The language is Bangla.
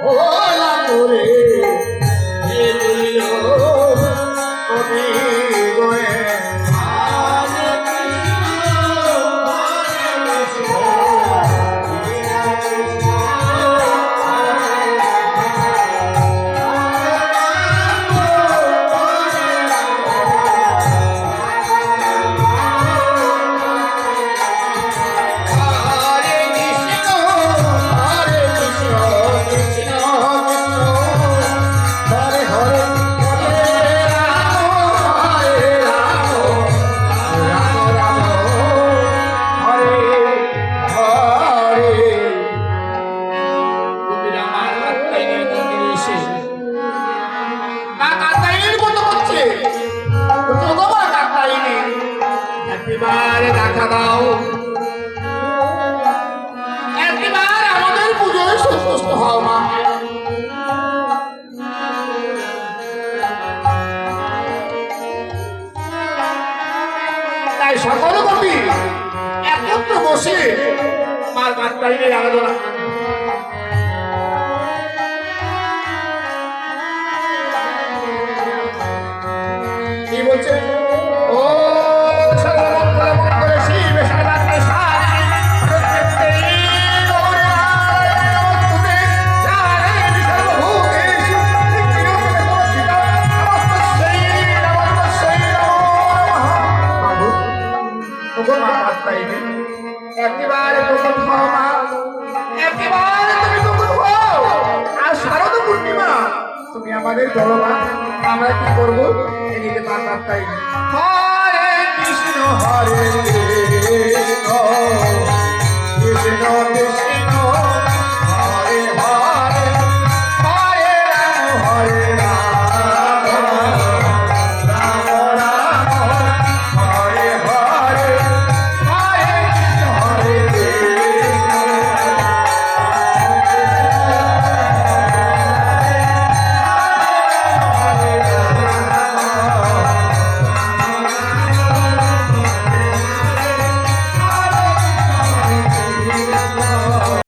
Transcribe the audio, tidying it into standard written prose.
ভোলা করে কবি গয়ে একেবারে দেখা দাও, একবার আমাদের পুজোয় সন্তুষ্ট হও মা। তাই সকল কবি একত্র বসে মার কাত্তায়নের আরাধনা কি বলছে? ও একেবারে প্রকট হও মা, একেবারে তুমি প্রকট হও। আর শারদ পূর্ণিমা তুমি আমাদের ধরো মা, আমরা কি করবো? এদিকে মা কাত্তাই হরে কৃষ্ণ হরে কৃষ্ণ কৃষ্ণ কৃষ্ণ